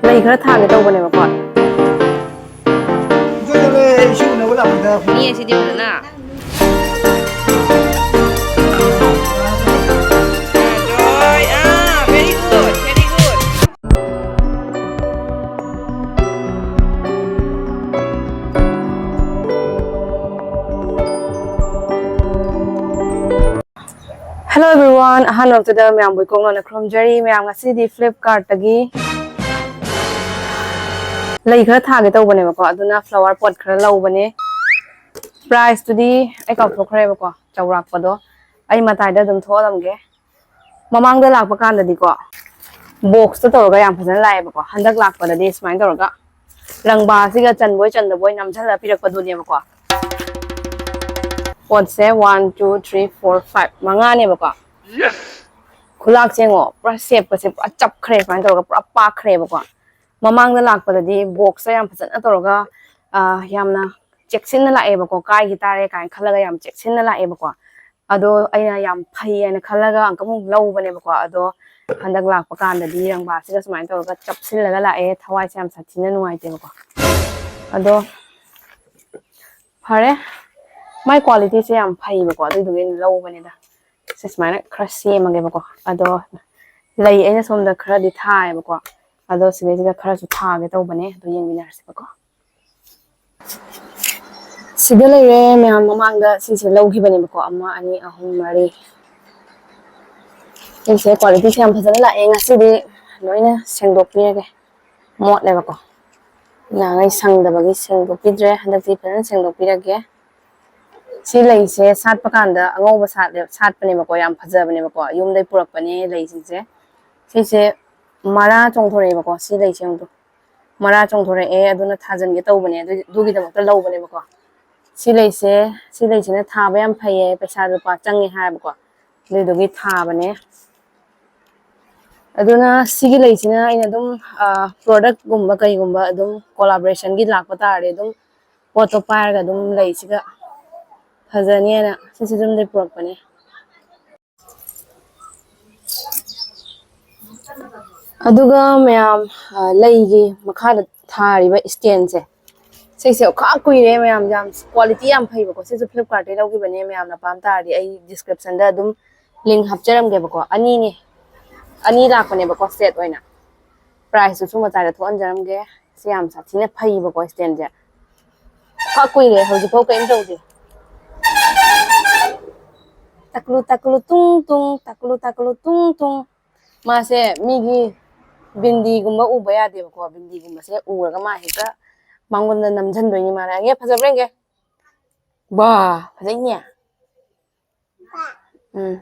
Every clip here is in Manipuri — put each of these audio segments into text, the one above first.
ꯂꯩ ꯈꯔ ꯊꯥꯒꯦ ꯇꯧꯕꯅꯦꯕꯀꯣ ꯃꯤ ꯑꯁꯤꯗꯤ ꯐꯖꯅ very good very good Hello everyone, ahanokda mayam bui konglona khomjari mayam ngasidi Flipkart tagi lei khara thage tawbanebako aduna flower pot khara lawbane price tudi ai kauthokhrebako chawrakpado ai mataida dum tholamge mamangda lakpa kandadi ko box to tawraga yam phajana laebako handak lakpadadi smain tawraga rangba siga chanboi chandaboi namjhala pirakpadunebako pot se 1 2 3 4 5 manganebako yes khulak chengo pura shape ka se pura chap khre smain tawraga pura pa khrebako mamangda lakpadadi box sa yam phajana tawraga yamna cheksinna laebako kai gitare kai khalaga yam cheksinna laebako ado aina yam phai ana khalaga angkamu lawbanebako ado handak lakpa kandadi rangba siga smain tawraga chapsillaga lae thawai se yam sathina nuaitebako ado phare my quality se yam phai bako adu dugin lawbaneda se smaina khara semagebako ado lei aina somda khara di thaibako ado siga khara su thage tawbane ado yengminarasebako sida leire mayam mamangda sise lawgibane bako ama ani ahum mari ise quality se yam phajana lae ngasidi loina sengdokpirage mot lebako nangai sangdabagi sengdokpidre handakti phajana sengdokpirage si lei se satpa kanda angauba satpane bako yam phajabane bako yumdai purakpane lei singse sise mara chongthore bako si lei sengdo mara chongthore aduna thajange tawbane dugi damakta lawbane bako si lei se na thaba yam phaye paisa rupa change ha bako dugi thabane aduna sigi lei sina ina dum product gumba kai gumba adum collaboration gi lakpa tare dum photo pairaga dum lei siga phajaniana sisi dum de purakpane aduga mayam leigi makhada thariba stand se sise kha kuire mayam jam quality yam phaiba ko sise Flipkart te lawgi bane mayam na pam tari ai description da dum link hapcharam ge bako ani lakpane bako set oina price su ma tara thon jaram ge siam sa thina phaiba ko stand ja kha kuire hoji phau kaim tawdi taklu tung tung mase migi bindi gumba uba yade bako bindi gumba se uraga ma heka mangonda namjhandoini mara nge phajabrenge ba phajainya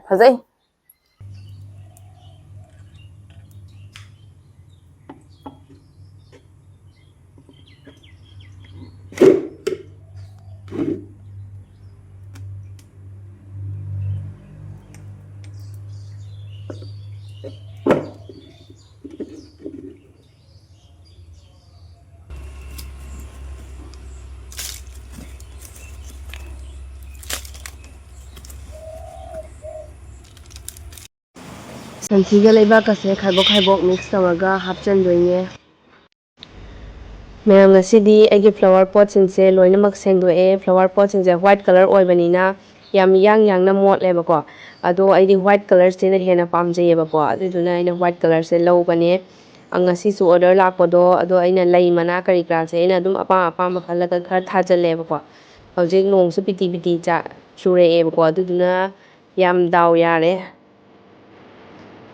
phajai Santiga Lwba kase khaibok mix tawraga hapchandoine mayam ngasidi aigi flower pot singse loinamak sengdoe flower pot singse white color oibanina yam yang na mot lebako ado aidi white color se na hena pamjayebako aduduna aina white color se lawbane angasi su order lakpado ado aina lei mana kari kra se aina dum apa khalaga khara thajallebako hojik nong su piti cha chureebako aduduna yam daw yare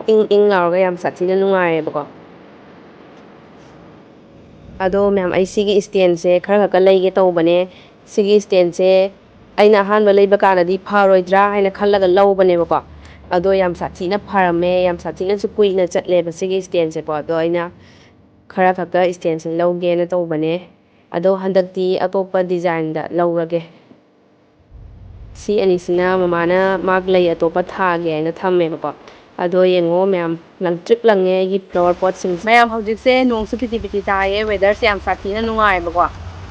ing lauraga yam sathina nungarebako ado mayam ai sigi stand se khara ka leige tawbane sigi stand se aina ahanba leiba kanadi pharoidra haina khallaga lawbane bako ado yam sathina pharame yam sathina su kuina chatleba sigi stand se ko ado aina khara khaka stand se lawge na tawbane ado handakti atopa design da lawrage si anisina mamana mag lei atopa thage aina thamme bako ado yengo mayam langtrip lange gi flower pot sing mayam hojik se nong su piti taye weather se yam sathina nungai bako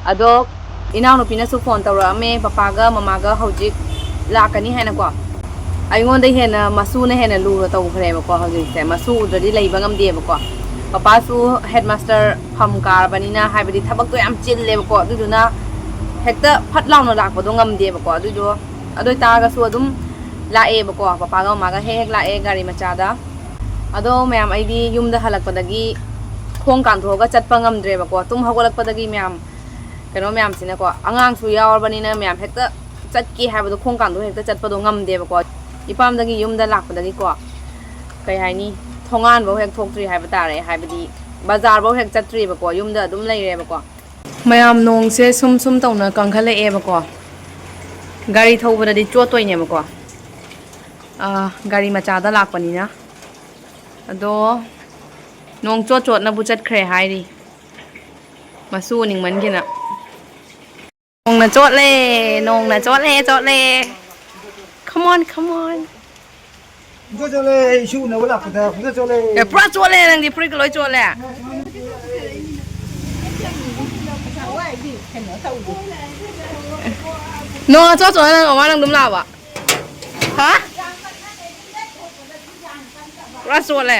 ado inaw no pina su phone tawra ame papa ga mama ga hojik lakani haina ko aingonda hena masu na hena lu taw khre bako hojik se masu udri leiba ngam de bako ꯄꯄꯥꯁꯨ headmaster ꯐꯝ ꯀꯥꯔꯕꯅꯤꯅ ꯍꯥꯏꯕꯗꯤ ꯊꯕꯛꯇꯣ ꯌꯥꯝ ꯆꯤꯜꯂꯦꯕꯀꯣ ꯑꯗꯨꯗꯨꯅ ꯍꯦꯛꯇ ꯐꯠ ꯂꯥꯎꯅ ꯂꯥꯛꯄꯗꯣ ꯉꯝꯗꯦꯕꯀꯣ ꯑꯗꯨ ꯑꯣꯏꯇꯥꯔꯒꯁꯨ ꯑꯗꯨꯝ ꯂꯥꯛꯑꯦꯕꯀꯣ ꯄꯄꯥꯒ ꯃꯃꯥꯒ ꯍꯦꯛ ꯂꯥꯛꯑꯦ ꯒꯥꯔꯤ ꯃꯆꯥꯗ ꯑꯗꯣ ꯃꯌꯥꯝ ꯑꯩꯗꯤ ꯌꯨꯝꯗ ꯍꯜꯂꯛꯄꯗꯒꯤ ꯈꯣꯡ ꯀꯥꯟꯊꯣꯛꯑꯒ ꯆꯠꯄ ꯉꯝꯗ꯭ꯔꯦꯕꯀꯣ ꯇꯨꯝ ꯍꯧꯒꯠꯂꯛꯄꯗꯒꯤ ꯃꯌꯥꯝ ꯀꯩꯅꯣ ꯃꯌꯥꯝꯁꯤꯅꯀꯣ ꯑꯉꯥꯡꯁꯨ ꯌꯥꯎꯔꯕꯅꯤꯅ ꯃꯌꯥꯝ ꯍꯦꯛꯇ ꯆꯠꯀꯦ ꯍꯥꯏꯕꯗꯣ ꯈꯣꯡ ꯀꯥꯟꯊꯣꯛ ꯍꯦꯛꯇ ꯆꯠꯄꯗꯣ ꯉꯝꯗꯦꯕꯀꯣ ꯏꯄꯥꯝꯗꯒꯤ ꯌꯨꯝꯗ ꯂꯥꯛꯄꯗꯒꯤꯀꯣ ꯀꯩ ꯍꯥꯏꯅꯤ ꯊꯣꯡꯒꯥꯟꯐꯧ ꯍꯦꯛ ꯊꯣꯛꯇ꯭ꯔꯤ ꯍꯥꯏꯕ ꯇꯥꯔꯦ ꯍꯥꯏꯕꯗꯤ ꯕꯖꯥꯔꯐꯧ ꯍꯦꯛ ꯆꯠꯇ꯭ꯔꯤꯕꯀꯣ ꯌꯨꯝꯗ ꯑꯗꯨꯝ ꯂꯩꯔꯦꯕꯀꯣ ꯃꯌꯥꯝ ꯅꯣꯡꯁꯦ ꯁꯨꯝ ꯁꯨꯝ ꯇꯧꯅ ꯀꯟꯈꯠꯂꯛꯑꯦꯕꯀꯣ ꯒꯥꯔꯤ ꯊꯧꯕꯗꯗꯤ ꯆꯣꯠꯇꯣꯏꯅꯦꯕꯀꯣ ꯒꯥꯔꯤ ꯃꯆꯥꯗ ꯂꯥꯛꯄꯅꯤꯅ ꯑꯗꯣ ꯅꯣꯡ ꯆꯣꯠꯅꯕꯨ ꯆꯠꯈ꯭ꯔꯦ ꯍꯥꯏꯔꯤ ꯃꯁꯨ ꯎꯅꯤꯡꯃꯟꯒꯤꯅ ꯅꯣꯡꯅ ꯆꯣꯠꯂꯦ ꯈꯃꯣꯟ ꯆꯣꯠꯂꯦ ꯏꯁꯨ ꯎꯅꯕ ꯂꯥꯛꯄꯗ ꯆꯣꯠꯂꯦ ꯄꯨꯔꯥ ꯆꯣꯠꯂꯦ ꯅꯪꯗꯤ ꯐꯨꯔꯤꯠꯀ ꯂꯣꯏ ꯆꯣꯠꯂꯦ ꯅꯣꯡ ꯆꯣꯠ ꯅꯪ ꯃꯃꯥ ꯅꯪ ꯑꯗꯨꯝ ꯂꯥꯛꯑꯕ ꯍꯥ ꯄꯨꯔꯥ ꯆꯣꯠꯂꯦ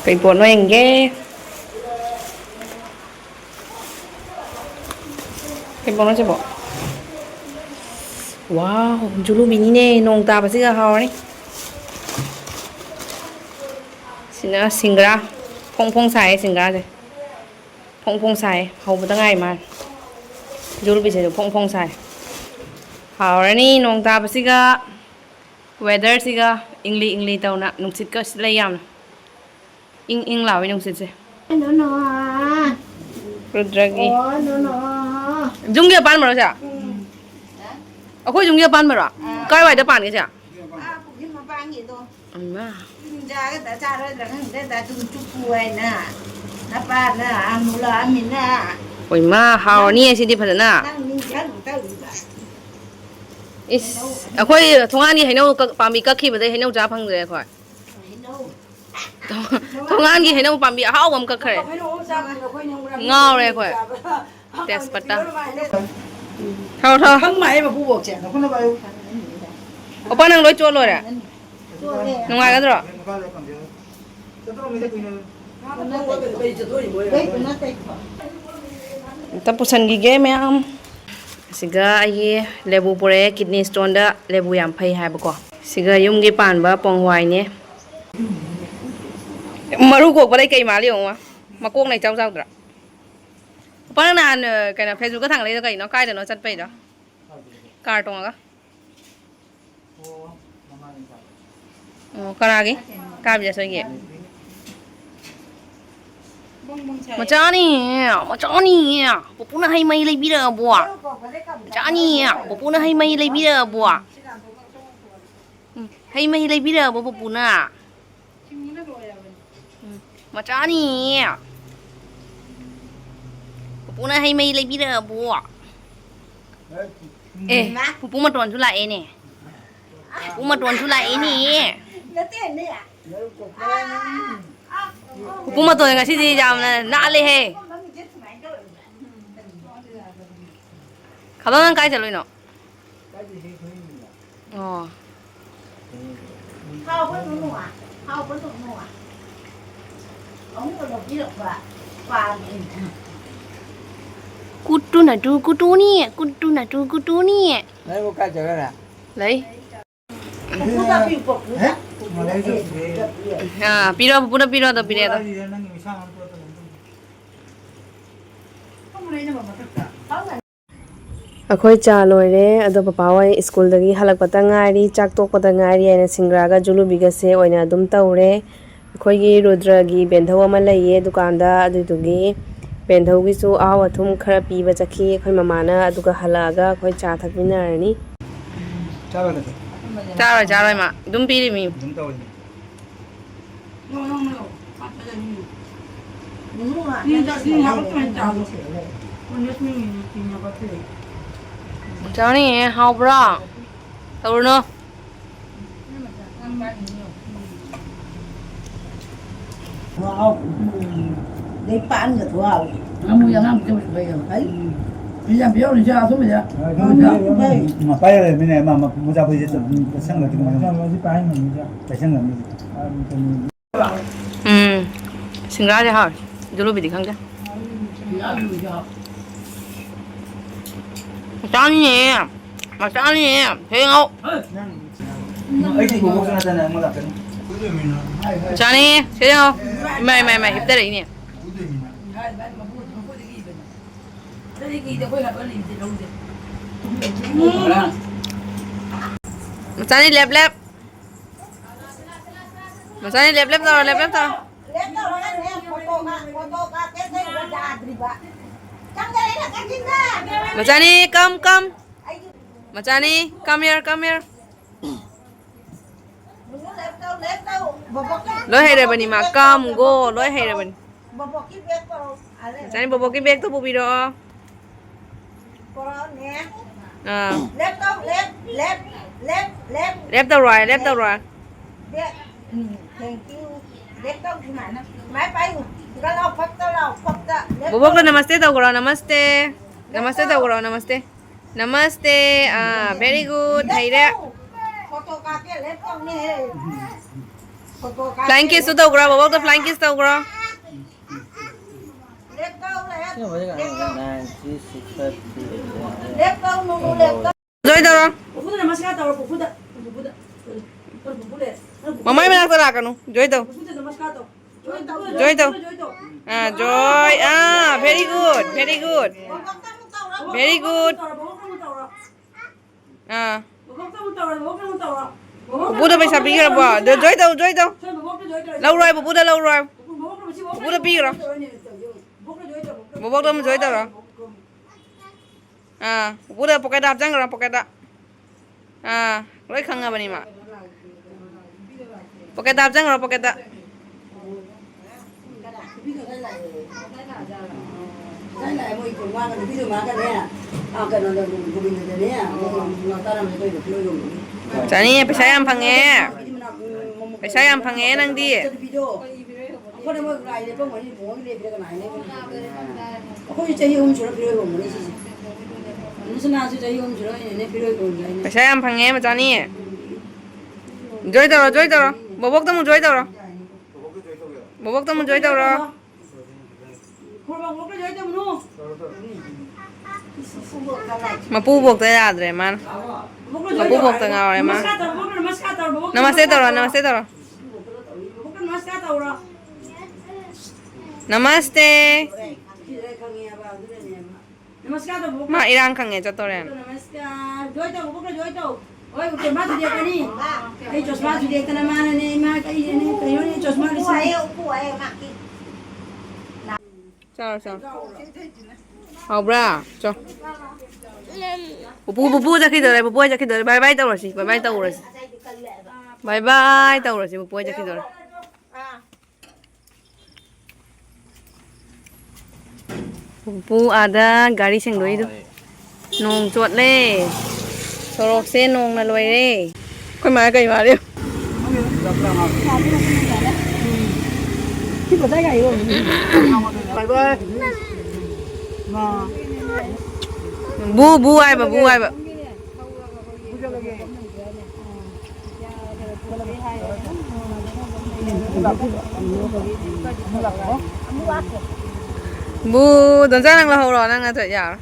ꯀꯩ ꯄꯣꯠꯅꯣ ꯌꯦꯡꯒꯦ ꯀꯩ ꯄꯣꯠꯅꯣ ꯁꯤꯕꯣ ꯋꯥꯎ ꯖꯨꯂꯨꯕꯤꯅꯤꯅꯦ ꯅꯣꯡ ꯇꯥꯕꯁꯤꯒ ꯍꯥꯎꯔꯅꯤ ꯁꯤꯅ ꯁꯤꯡꯒ꯭ꯔꯥ ꯐꯣꯡ ꯐꯣꯡ ꯁꯥꯏꯌꯦ ꯁꯤꯡꯒ꯭ꯔꯥꯁꯦ ꯐꯣꯡ ꯐꯣꯡ ꯁꯥꯏꯌꯦ ꯍꯧꯕꯗ ꯉꯥꯏ ꯃꯥꯜꯂꯦ ꯖꯨꯂꯨꯕꯤꯁꯤꯁꯨ ꯐꯣꯡ ꯐꯣꯡ ꯁꯥꯏ ꯍꯥꯎꯔꯅꯤ ꯅꯣꯡ ꯇꯥꯕꯁꯤꯒ ꯋꯦꯗꯔꯁꯤꯒ ꯏꯪꯂꯤ ꯏꯪꯂꯤ ꯇꯧꯅ ꯅꯨꯡꯁꯤꯠꯀ ꯁꯤꯠꯂꯦ ꯌꯥꯝꯅ ꯏꯪ ꯂꯥꯎꯋꯦ ꯅꯨꯡꯁꯤꯠꯁꯦ ꯔꯨꯗ꯭ꯔꯒꯤ ꯖꯨꯝꯒꯤ ꯑꯄꯥꯟꯕꯔꯣ ꯁꯦ ꯑꯩꯈꯣꯏ ꯌꯨꯝꯒꯤ ꯑꯄꯥꯟꯕꯔꯣ ꯀꯥꯏꯋꯥꯏꯗ ꯄꯥꯟꯒꯦ ꯁꯦ ꯆꯥꯒꯗ꯭ꯔꯥ ꯆꯥꯔꯣꯏꯗ꯭ꯔꯥ ꯈꯪꯗꯦꯗ ꯑꯗꯨꯝ ꯆꯨꯞꯄꯨ ꯍꯥꯏꯅ ꯅꯄꯥꯅ ꯑꯃꯨꯂꯛꯑꯃꯤꯅ ꯍꯣꯏꯃꯥ ꯍꯥꯎꯔꯅꯤꯌꯦ ꯁꯤꯗꯤ ꯐꯖꯅ ꯅꯪ ꯅꯤꯡꯖꯪ ꯇꯧꯔꯤꯕ ꯏꯁ ꯑꯩꯈꯣꯏ ꯊꯣꯡꯒꯥꯟꯒꯤ ꯍꯩꯅꯧ ꯄꯥꯝꯕꯤ ꯀꯛꯈꯤꯕꯗꯩ ꯍꯩꯅꯧ ꯆꯥ ꯐꯪꯗ꯭ꯔꯦ ꯑꯩꯈꯣꯏ ꯍꯩꯅꯧ ꯊꯣꯡꯒꯥꯟꯒꯤ ꯍꯩꯅꯧ ꯄꯥꯝꯕꯤ ꯑꯍꯥꯎꯕ ꯑꯃ ꯀꯛꯈ꯭ꯔꯦ ꯉꯥꯎꯔꯦ ꯑꯩꯈꯣꯏ ꯇꯦꯖꯄꯇꯥ ꯊꯥꯎ ꯑꯣꯄꯥ ꯅꯪ ꯂꯣꯏ ꯆꯣꯠ ꯂꯣꯏꯔꯦ ꯅꯨꯡꯉꯥꯏꯒꯗ꯭ꯔꯣ ꯑꯝꯇ ꯄꯨꯁꯟꯈꯤꯒꯦ ꯃꯌꯥꯝ ꯁꯤꯒ ꯑꯩꯒꯤ ꯂꯦꯕꯨ ꯄꯨꯔꯛꯑꯦ ꯀꯤꯗꯅꯤ ꯁ꯭ꯇꯣꯟꯗ ꯂꯦꯕꯨ ꯌꯥꯝ ꯐꯩ ꯍꯥꯏꯕꯀꯣ ꯁꯤꯒ ꯌꯨꯝꯒꯤ ꯄꯥꯟꯕ ꯄꯣꯡꯍꯋꯥꯏꯅꯦ ꯃꯔꯨ ꯀꯣꯛꯄ ꯂꯩ ꯀꯩ ꯃꯥꯜꯂꯤ ꯌꯦꯡꯉꯣ ꯃꯀꯣꯛꯅ ꯏꯆꯥꯎ ꯆꯥꯎꯗ꯭ꯔꯥ ꯎꯄꯥ ꯅꯪ ꯅꯍꯥꯟ ꯀꯩꯅꯣ ꯐꯦꯁꯕꯨꯛꯀ ꯊꯥꯡꯒꯠꯂꯛꯏꯗꯣ ꯀꯩꯅꯣ ꯀꯥꯏꯗꯅꯣ ꯆꯠꯄꯩꯗꯣ ꯀꯥꯔ ꯇꯣꯡꯉꯒ ꯑꯣ ꯀꯅꯥꯒꯤ ꯀꯥꯕꯤꯗꯁꯣꯏꯒꯤ ꯃꯆꯥꯅꯤ ꯄꯨꯄꯨꯅ ꯍꯩ ꯃꯍꯤ ꯂꯩꯕꯤꯔꯛꯑꯕꯣ ꯃꯆꯥꯅꯤ ꯄꯨꯄꯨꯅ ꯍꯩ ꯃꯍꯤ ꯂꯩꯕꯤꯔꯛꯑꯕꯣ ꯍꯩ ꯃꯍꯤ ꯂꯩꯕꯤꯔꯛꯑꯕꯣ ꯄꯨꯄꯨꯅ ꯃꯆꯥꯅꯤ ꯄꯨꯄꯨꯅ ꯍꯩ ꯃꯍꯤ ꯂꯩꯕꯤꯔꯛꯑꯕꯣ ꯑꯦ ꯄꯨꯄꯨ ꯃꯇꯣꯟꯁꯨ ꯂꯥꯛꯑꯦꯅꯦ ꯄꯨꯄꯨ ꯃꯇꯣꯟꯁꯨ ꯂꯥꯛꯑꯦꯅꯦ ꯄꯨꯄꯨ ꯃꯇꯣꯟ ꯉꯁꯤꯗꯤ ꯌꯥꯝꯅ ꯅꯥꯜꯂꯦꯍꯦ ꯈꯜꯂꯣ ꯅꯪ ꯀꯥꯏ ꯆꯠꯂꯨꯏꯅꯣ ꯑꯣ kutu natu kutuni Đấy có cái chở ra nè. lấy piro pura piro to pire to ꯑꯩꯈꯣꯏ ꯆꯥ ꯂꯣꯏꯔꯦ ꯑꯗꯣ ꯄꯄꯥ ꯍꯣꯏ ꯁ꯭ꯀꯨꯜꯗꯒꯤ ꯍꯜꯂꯛꯄꯇ ꯉꯥꯏꯔꯤ ꯆꯥꯛ ꯇꯣꯛꯄꯗ ꯉꯥꯏꯔꯤ ꯍꯥꯏꯅ ꯁꯤꯡꯒ꯭ꯔꯥꯒ ꯖꯨꯂꯨꯕꯤꯒꯁꯦ ꯑꯣꯏꯅ ꯑꯗꯨꯝ ꯇꯧꯔꯦ ꯑꯩꯈꯣꯏꯒꯤ ꯔꯨꯗ꯭ꯔꯒꯤ ꯕꯦꯟꯙꯧ ꯑꯃ ꯂꯩꯌꯦ ꯗꯨꯀꯥꯟꯗ ꯑꯗꯨꯗꯨꯒꯤ ꯕꯦꯟꯙꯧꯒꯤꯁꯨ ꯑꯍꯥꯎ ꯑꯊꯨꯝ ꯈꯔ ꯄꯤꯕ ꯆꯠꯈꯤ ꯑꯩꯈꯣꯏ ꯃꯃꯥꯅ ꯑꯗꯨꯒ ꯍꯜꯂꯛꯑꯒ ꯑꯩꯈꯣꯏ ꯆꯥ ꯊꯛꯃꯤꯟꯅꯔꯅꯤ ꯆꯥꯔꯣꯏ ꯃꯥ ꯑꯗꯨꯝ ꯄꯤꯔꯤꯃꯤ ꯆꯥꯅꯤ ꯍꯥꯎꯕ꯭ꯔꯥ ꯇꯧꯔꯨꯅꯨ Đấy bán được vào. Kamu yang ambil sebagai apa? Bisa biar dia asal dia. Mà bay rồi bên này mà mua ra bây giờ sang là thì mà đi bay mà mua ra phải sang là 싱가지 하 졸로비디 강자 짠이 짠이 배งấy thì bố ra đây này mà làm cái 짠이 배ง마이 입대래 이니 짠이 랩랩 짠이 랩랩 tao 랩랩 tao Lên đâu là anh em photo cái thấy nó ra thì bạn. Trong đây là cái gì ra? Macani, come. Macani, come here. Lên đâu. Lối hay rồi bani mà come go, lối hay rồi bani. Bobok cái bag vào. Macani bobok cái bag tu bubi do. Có nè. À. Left đâu, left. Left tao rồi. Bag. Thank you. Left đâu thì mà nó. Máy bay. Cái nào phật ta. Bobok lo namaste tao goro, namaste. Namaste. Ah, very good. Hay đấy. Photo cái left đâu nè. Flying kiss tu tao goro, bobok tu flying kiss tao goro. Left đâu left. nhưng mà cái này 9, 6, 7, 8 Left đâu nụ left đâu. Joy tao. Buku na maska tau, buku da. Mamai menak tara kanu. Joy tao. Buku na maska tau. Joy tao. Ah, joy. Ah, very good. Ah. Bố đã bị sập đi rồi bà, joy tao. Lâu rồi, bố đã lâu rồi. Bố đã bị rồi. Bố đã joy tao rồi. Ah, bố đã pocket đạp chăng rồi, pocket đạp. Ah, lấy khăng ngà bani mà. Pocket đạp chăng rồi, pocket đạp. Cái này mới cùng qua cái ví dụ mà cái này cái nó được của mình cái này nó ta làm cái được luôn. Chani, phải am phangé. Phải am phangé nang đi. Có đâu mà lại để bông mà đi mua cái này cái này này. Có cái chơi hôm trước nó chơi hôm này gì. Nó sẽ nào chơi hôm trước này chơi hôm này. Phải am phangé mà Chani. Joy tao. Bobok tao muốn joy tao rồi. Mà pu buộc tay ra rồi man. Mà pu buộc tay ngào rồi man. Namaste tao rồi. Namaste. Mà irang khang nghe cho tao rồi. Oi, o tema tu dia kani. Ai chosma tu dia kana mana ni ma kai ni kayo ni chosma ni sai. Kuai maki. Sao. Học ra, cho. Bố ra khi rồi, bye bye tao rồi gì, bye bye tao rồi gì, bố ra khi rồi. Bố ada gari sengdoi itu. Nong chuột le. Sorok se nong na loi le. Khoi ma kai ma đi. Khi mà tay gầy rồi. bye bye Bu ai ba. Bu tuần sáng đang là hậu rồi đang là thời giờ.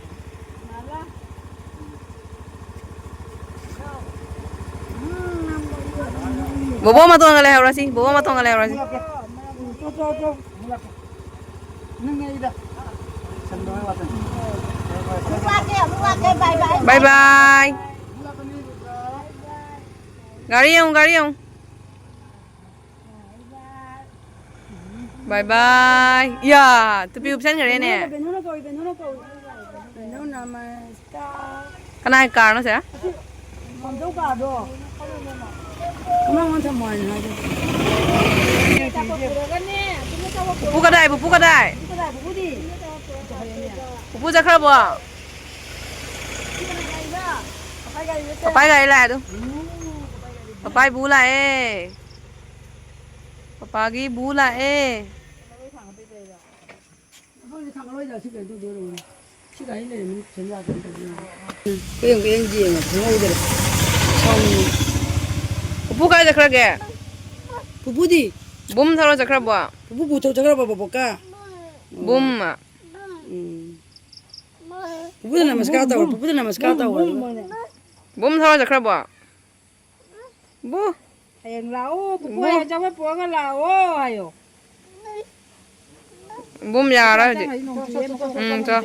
Bố mà tuần là hậu rồi gì? Bye bye. Gari không? Bye bye. Yeah, tu piu pesan gari nè. Cái này car nó sẽ. Bố cái đây. Bố ra khơi bò. Papai gầy lại đâu. Papai bú lại. Papai bú lại. Cái gì mà không được. Bố cái ra khơi kìa. 부부디 몸 털어져 그래 봐. 부부부터 저거 볼까? 몸. 부부들 남아서 갔다 와. 부부들 남아서 갔다 와. 몸 털어져 그래 봐. 뭐? Ayang lao, bukuya jawa puanga lao ayo. 몸 야라. 응, 저.